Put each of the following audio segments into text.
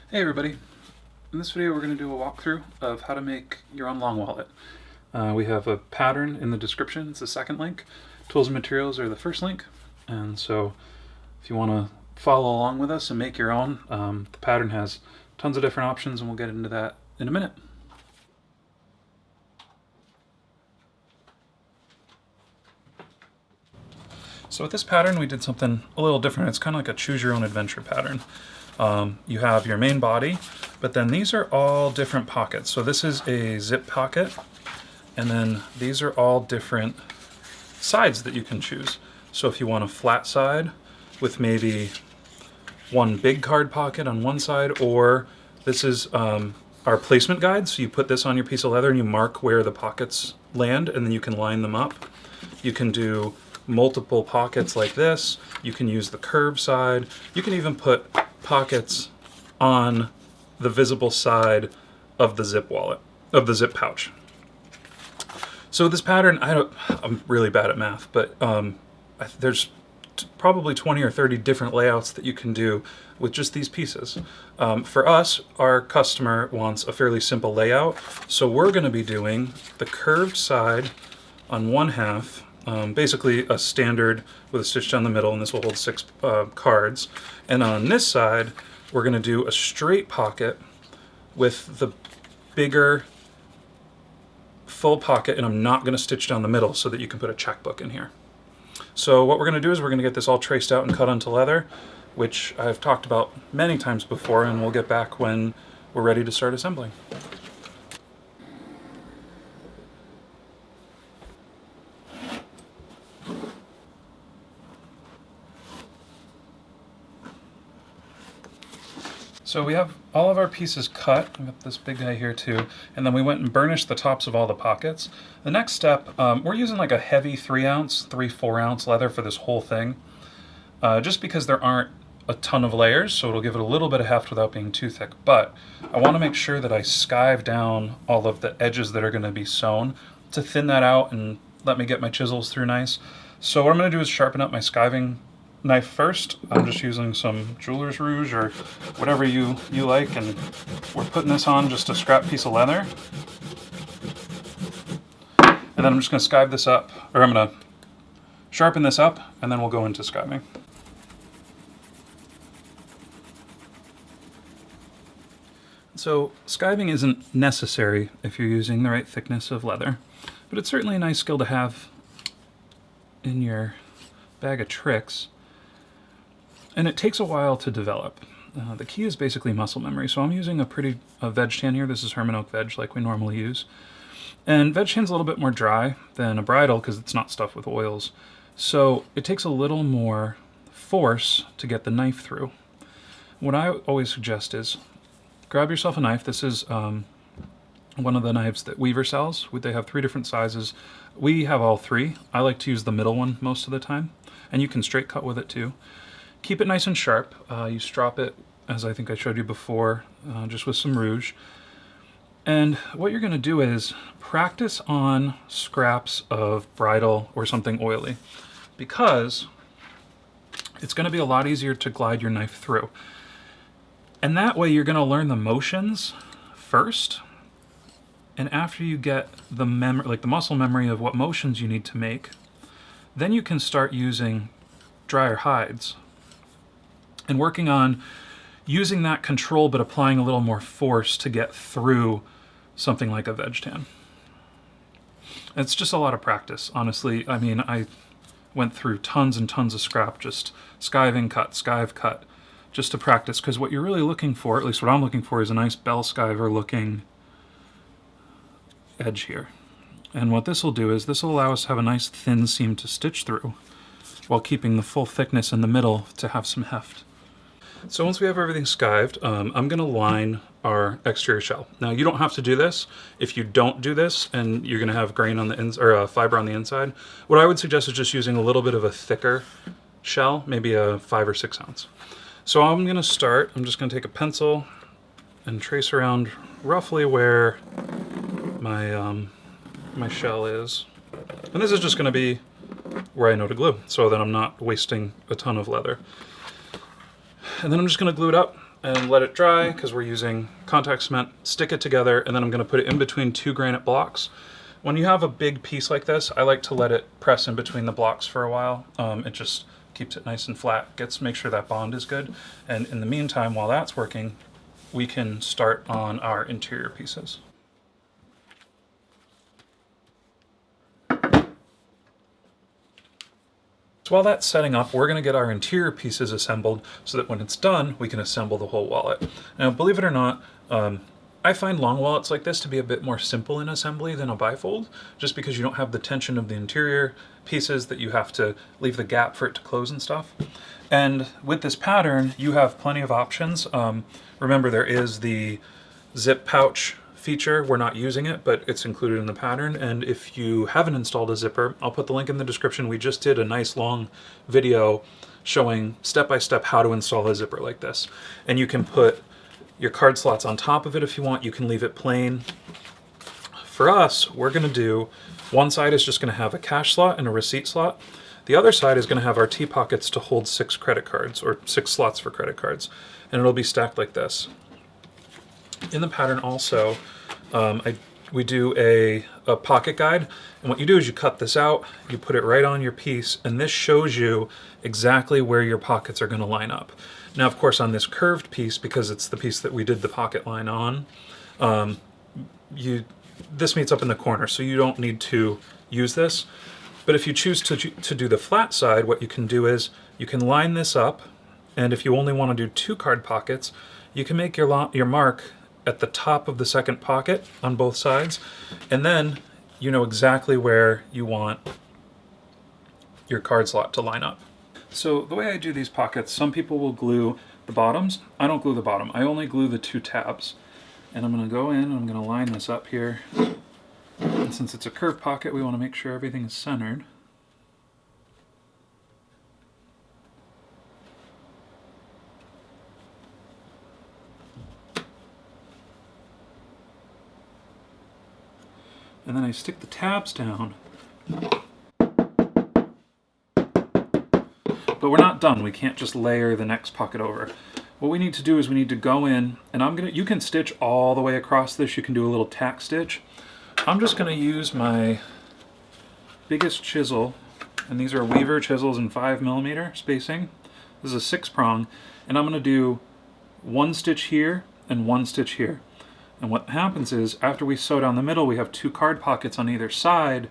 Hey everybody, in this video we're going to do a walkthrough of how to make your own long wallet. We have a pattern in the description, it's the second link. Tools and materials are the first link, and so if you want to follow along with us and make your own, the pattern has tons of different options and we'll get into that in a minute. So with this pattern we did something a little different. It's kind of like a choose your own adventure pattern. You have your main body, but then these are all different pockets. So this is a zip pocket, and then these are all different sides that you can choose. So if you want a flat side with maybe one big card pocket on one side, or this is our placement guide. So you put this on your piece of leather and you mark where the pockets land, and then you can line them up. You can do multiple pockets like this. You can use the curved side. You can even put pockets on the visible side of the zip wallet, of the zip pouch. So this pattern, I'm really bad at math, but there's probably 20 or 30 different layouts that you can do with just these pieces. For us, our customer wants a fairly simple layout, so we're going to be doing the curved side on one half, basically a standard with a stitch down the middle, and this will hold 6 cards. And on this side, we're going to do a straight pocket with the bigger full pocket, and I'm not going to stitch down the middle so that you can put a checkbook in here. So what we're going to do is we're going to get this all traced out and cut onto leather, which I've talked about many times before, and we'll get back when we're ready to start assembling. So we have all of our pieces cut. I've got this big guy here too, and then we went and burnished the tops of all the pockets. The next step, we're using like a heavy 3-ounce, 4-ounce leather for this whole thing, just because there aren't a ton of layers, so it'll give it a little bit of heft without being too thick. But I want to make sure that I skive down all of the edges that are going to be sewn to thin that out and let me get my chisels through nice. So what I'm going to do is sharpen up my skiving knife first. I'm just using some jeweler's rouge or whatever you like, and we're putting this on just a scrap piece of leather. And then I'm just going to skive this up, or I'm going to sharpen this up, and then we'll go into skiving. So skiving isn't necessary if you're using the right thickness of leather, but it's certainly a nice skill to have in your bag of tricks. And it takes a while to develop. The key is basically muscle memory. So I'm using a veg tan here. This is Herman Oak veg like we normally use. And veg tan's a little bit more dry than a bridal because it's not stuffed with oils. So it takes a little more force to get the knife through. What I always suggest is grab yourself a knife. This is one of the knives that Weaver sells. They have 3 different sizes. We have all 3. I like to use the middle one most of the time. And you can straight cut with it too. Keep it nice and sharp. You strop it, as I think I showed you before, just with some rouge. And what you're going to do is practice on scraps of bridle or something oily, because it's going to be a lot easier to glide your knife through. And that way you're going to learn the motions first, and after you get the muscle memory of what motions you need to make, then you can start using drier hides and working on using that control but applying a little more force to get through something like a veg tan. It's just a lot of practice, honestly. I mean, I went through tons and tons of scrap, just skiving, cut, skive, cut, just to practice, because what you're really looking for, at least what I'm looking for, is a nice bell skiver looking edge here. And what this will do is this will allow us to have a nice thin seam to stitch through while keeping the full thickness in the middle to have some heft. So once we have everything skived, I'm going to line our exterior shell. Now you don't have to do this. If you don't do this and you're going to have grain on the inside, or fiber on the inside, what I would suggest is just using a little bit of a thicker shell, maybe a 5 or 6 ounce. So I'm going to start. I'm just going to take a pencil and trace around roughly where my shell is, and this is just going to be where I know to glue, so that I'm not wasting a ton of leather. And then I'm just going to glue it up and let it dry because we're using contact cement, stick it together, and then I'm going to put it in between 2 granite blocks. When you have a big piece like this, I like to let it press in between the blocks for a while. It just keeps it nice and flat, make sure that bond is good. And in the meantime, while that's working, we can start on our interior pieces. So while that's setting up, we're going to get our interior pieces assembled so that when it's done, we can assemble the whole wallet. Now, believe it or not, I find long wallets like this to be a bit more simple in assembly than a bifold, just because you don't have the tension of the interior pieces that you have to leave the gap for it to close and stuff. And with this pattern, you have plenty of options. Remember, there is the zip pouch feature. We're not using it, but it's included in the pattern. And if you haven't installed a zipper, I'll put the link in the description. We just did a nice long video showing step-by-step how to install a zipper like this. And you can put your card slots on top of it if you want. You can leave it plain. For us, we're going to do, one side is just going to have a cash slot and a receipt slot. The other side is going to have our T-pockets to hold 6 credit cards, or 6 slots for credit cards. And it'll be stacked like this. In the pattern also, we do a pocket guide, and what you do is you cut this out, you put it right on your piece, and this shows you exactly where your pockets are going to line up. Now, of course, on this curved piece, because it's the piece that we did the pocket line on, this meets up in the corner, so you don't need to use this. But if you choose to do the flat side, what you can do is you can line this up, and if you only want to do 2 card pockets, you can make your mark at the top of the second pocket on both sides, and then you know exactly where you want your card slot to line up. So the way I do these pockets, some people will glue the bottoms. I don't glue the bottom. I only glue the 2 tabs. And I'm going to go in and I'm going to line this up here. And since it's a curved pocket, we want to make sure everything is centered. And then I stick the tabs down. But we're not done. We can't just layer the next pocket over. What we need to do is we need to go in, and you can stitch all the way across this. You can do a little tack stitch. I'm just going to use my biggest chisel, and these are Weaver chisels in 5mm spacing. This is a 6-prong, and I'm going to do 1 stitch here and 1 stitch here. And what happens is, after we sew down the middle, we have 2 card pockets on either side.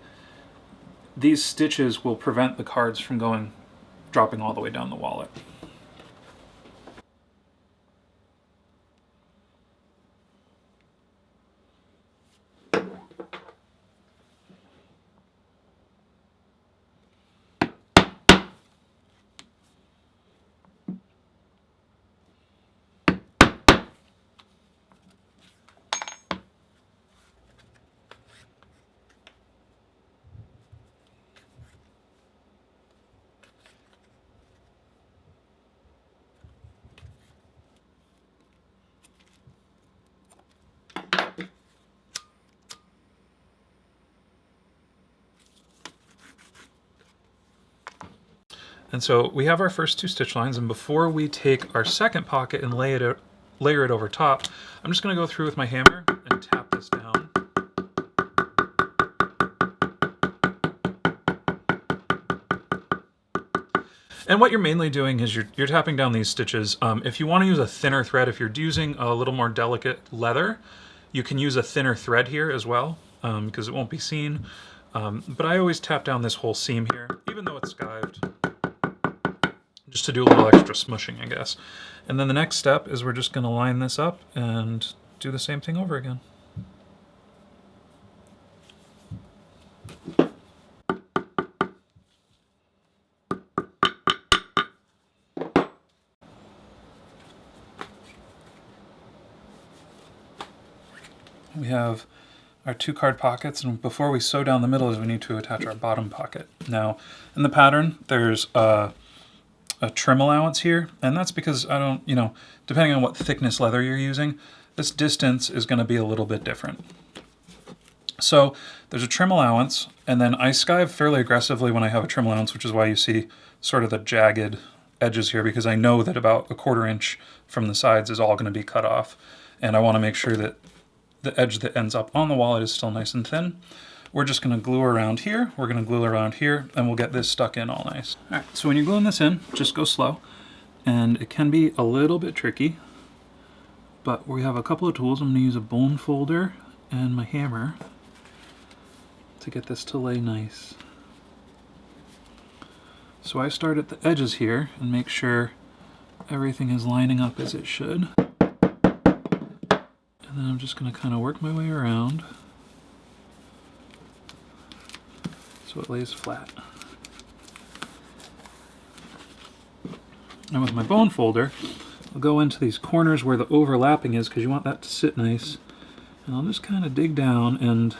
These stitches will prevent the cards from dropping all the way down the wallet. And so we have our first 2 stitch lines, and before we take our second pocket and layer it over top, I'm just going to go through with my hammer and tap this down. And what you're mainly doing is you're tapping down these stitches. If you want to use a thinner thread, if you're using a little more delicate leather, you can use a thinner thread here as well, because it won't be seen. But I always tap down this whole seam here, even though it's skived, just to do a little extra smushing, I guess. And then the next step is we're just going to line this up and do the same thing over again. We have our 2 card pockets, and before we sew down the middle is we need to attach our bottom pocket. Now, in the pattern, there's a trim allowance here, and that's because depending on what thickness leather you're using, this distance is going to be a little bit different. So there's a trim allowance, and then I skive fairly aggressively when I have a trim allowance, which is why you see sort of the jagged edges here because I know that about 1/4 inch from the sides is all going to be cut off. And I want to make sure that the edge that ends up on the wall is still nice and thin. We're just going to glue around here, we're going to glue around here, and we'll get this stuck in all nice. All right, so when you're gluing this in, just go slow. And it can be a little bit tricky, but we have a couple of tools. I'm going to use a bone folder and my hammer to get this to lay nice. So I start at the edges here and make sure everything is lining up as it should. And then I'm just going to kind of work my way around so it lays flat. And with my bone folder, I'll go into these corners where the overlapping is because you want that to sit nice. And I'll just kind of dig down, and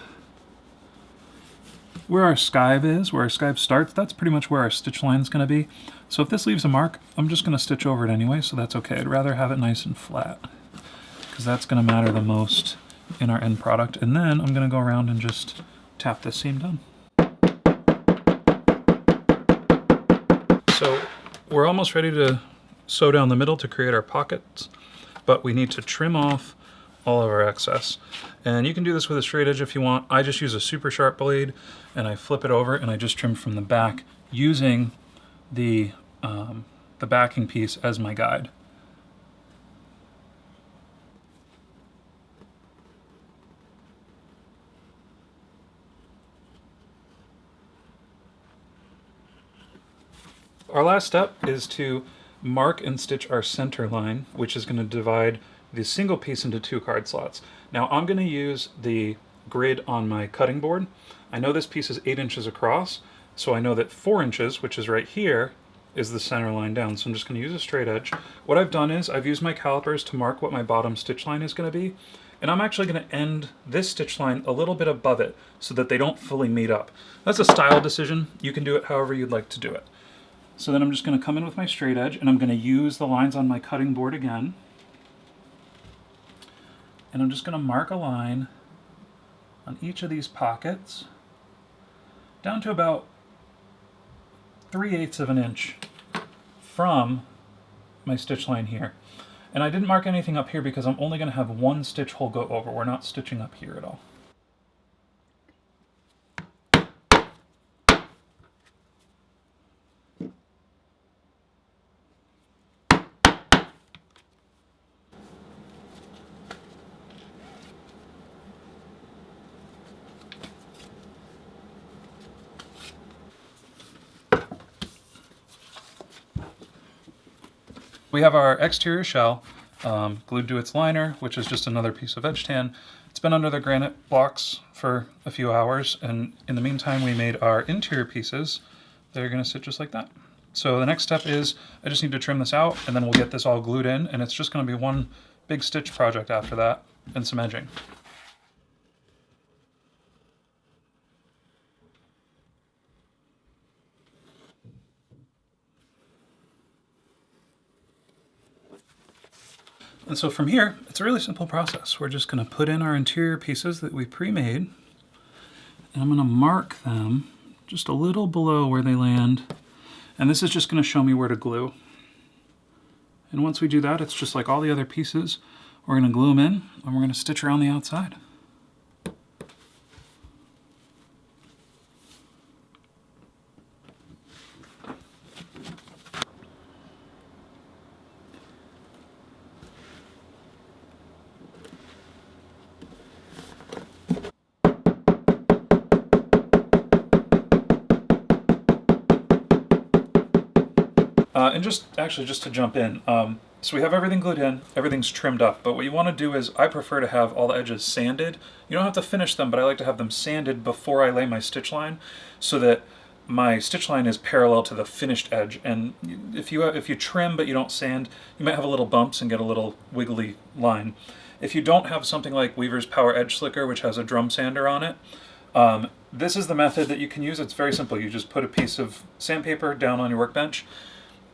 where our skive is, where our skive starts, that's pretty much where our stitch line is going to be. So if this leaves a mark, I'm just going to stitch over it anyway, so that's okay. I'd rather have it nice and flat because that's going to matter the most in our end product. And then I'm going to go around and just tap this seam down. So we're almost ready to sew down the middle to create our pockets, but we need to trim off all of our excess. And you can do this with a straight edge if you want. I just use a super sharp blade and I flip it over and I just trim from the back using the backing piece as my guide. Our last step is to mark and stitch our center line, which is going to divide the single piece into 2 card slots. Now I'm going to use the grid on my cutting board. I know this piece is 8 inches across, so I know that 4 inches, which is right here, is the center line down. So I'm just going to use a straight edge. What I've done is I've used my calipers to mark what my bottom stitch line is going to be, and I'm actually going to end this stitch line a little bit above it so that they don't fully meet up. That's a style decision. You can do it however you'd like to do it. So then I'm just going to come in with my straight edge and I'm going to use the lines on my cutting board again. And I'm just going to mark a line on each of these pockets down to about 3/8 of an inch from my stitch line here. And I didn't mark anything up here because I'm only going to have one stitch hole go over. We're not stitching up here at all. We have our exterior shell glued to its liner, which is just another piece of edge tan. It's been under the granite blocks for a few hours, and in the meantime we made our interior pieces that are going to sit just like that. So the next step is I just need to trim this out, and then we'll get this all glued in, and it's just going to be one big stitch project after that, and some edging. And so from here, it's a really simple process. We're just going to put in our interior pieces that we pre-made, and I'm going to mark them just a little below where they land, and this is just going to show me where to glue. And once we do that, it's just like all the other pieces. We're going to glue them in, and we're going to stitch around the outside. And just to jump in, so we have everything glued in, everything's trimmed up, but what you want to do is, I prefer to have all the edges sanded. You don't have to finish them, but I like to have them sanded before I lay my stitch line, so that my stitch line is parallel to the finished edge. And if you trim but you don't sand, you might have a little bumps and get a little wiggly line. If you don't have something like Weaver's Power Edge Slicker, which has a drum sander on it, this is the method that you can use. It's very simple. You just put a piece of sandpaper down on your workbench.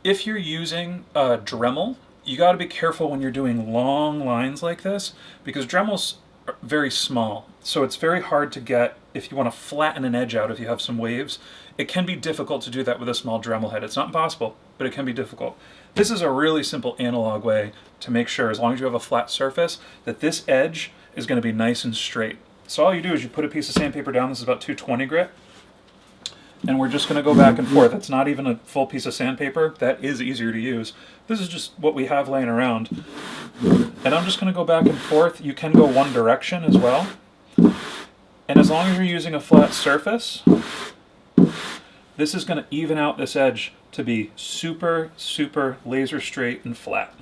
If you're using a Dremel, you got to be careful when you're doing long lines like this, because Dremels are very small. So it's very hard to get, if you want to flatten an edge out, if you have some waves, it can be difficult to do that with a small Dremel head. It's not impossible, but it can be difficult. This is a really simple analog way to make sure, as long as you have a flat surface, that this edge is going to be nice and straight. So all you do is you put a piece of sandpaper down. This is about 220 grit. And we're just going to go back and forth. It's not even a full piece of sandpaper. That is easier to use. This is just what we have laying around. And I'm just going to go back and forth. You can go one direction as well. And as long as you're using a flat surface, this is going to even out this edge to be super, super laser straight and flat.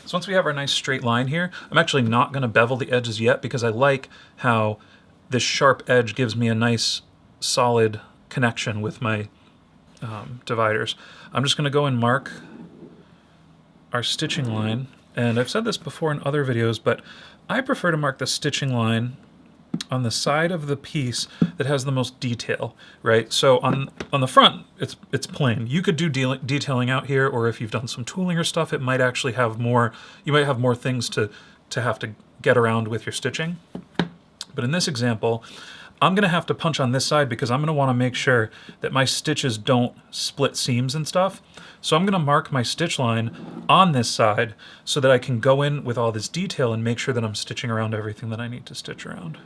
So once we have our nice straight line here, I'm actually not going to bevel the edges yet because I like how this sharp edge gives me a nice solid connection with my dividers. I'm just going to go and mark our stitching line, and I've said this before in other videos, but I prefer to mark the stitching line on the side of the piece that has the most detail, right? So on the front, it's plain. You could do detailing out here, or if you've done some tooling or stuff, it might actually have more, you might have more things to have to get around with your stitching. But in this example, I'm gonna have to punch on this side because I'm gonna wanna make sure that my stitches don't split seams and stuff. So I'm gonna mark my stitch line on this side so that I can go in with all this detail and make sure that I'm stitching around everything that I need to stitch around.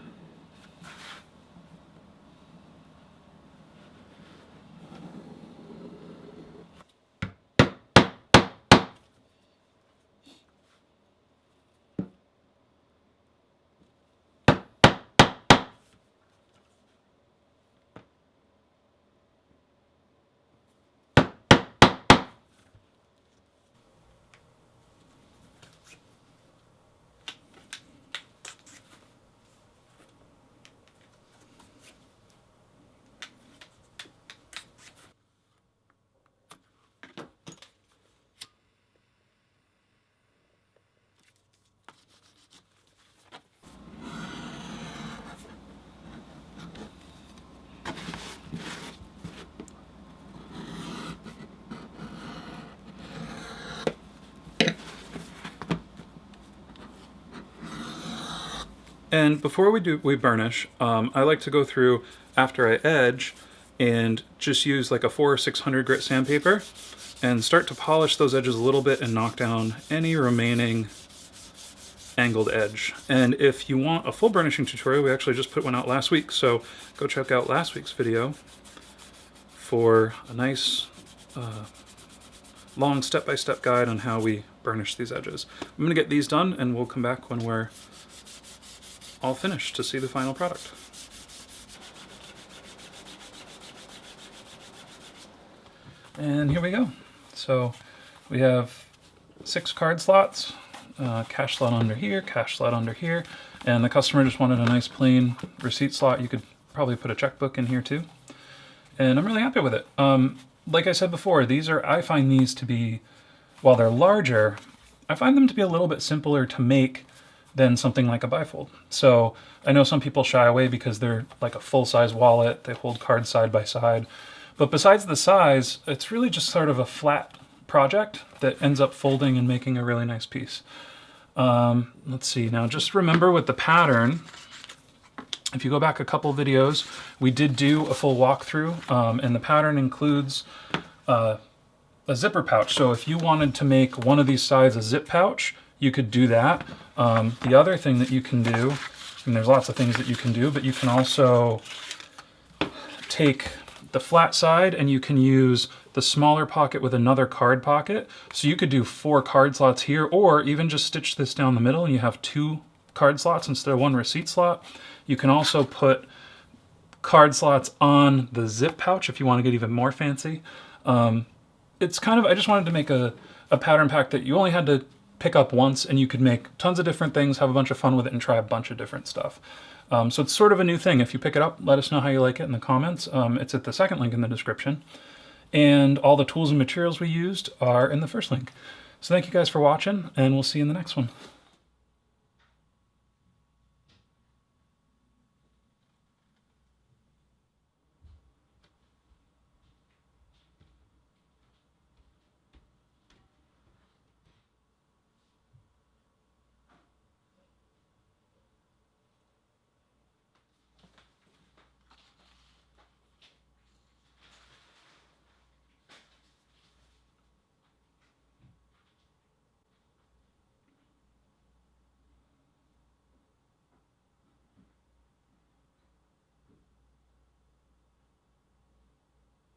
And before we burnish, I like to go through after I edge and just use like a 400 or 600 grit sandpaper and start to polish those edges a little bit and knock down any remaining angled edge. And if you want a full burnishing tutorial, we actually just put one out last week, so go check out last week's video for a nice long step-by-step guide on how we burnish these edges. I'm going to get these done and we'll come back when we're all finished to see the final product. And here we go. So we have 6 card slots, cash slot under here, cash slot under here, and the customer just wanted a nice plain receipt slot. You could probably put a checkbook in here too. And I'm really happy with it. Like I said before, I find these to be, while they're larger, I find them to be a little bit simpler to make than something like a bifold. So I know some people shy away because they're like a full-size wallet, they hold cards side by side. But besides the size, it's really just sort of a flat project that ends up folding and making a really nice piece. Let's see, now just remember with the pattern, if you go back a couple videos, we did do a full walkthrough, and the pattern includes a zipper pouch. So if you wanted to make one of these sides a zip pouch, you could do that. The other thing that you can do, and there's lots of things that you can do, but you can also take the flat side and you can use the smaller pocket with another card pocket. So you could do 4 card slots here, or even just stitch this down the middle and you have 2 card slots instead of 1 receipt slot. You can also put card slots on the zip pouch if you want to get even more fancy. It's kind of, I just wanted to make a pattern pack that you only had to pick up once and you could make tons of different things, have a bunch of fun with it, and try a bunch of different stuff. So it's sort of a new thing. If you pick it up, let us know how you like it in the comments. It's at the second link in the description. And all the tools and materials we used are in the first link. So thank you guys for watching, and we'll see you in the next one.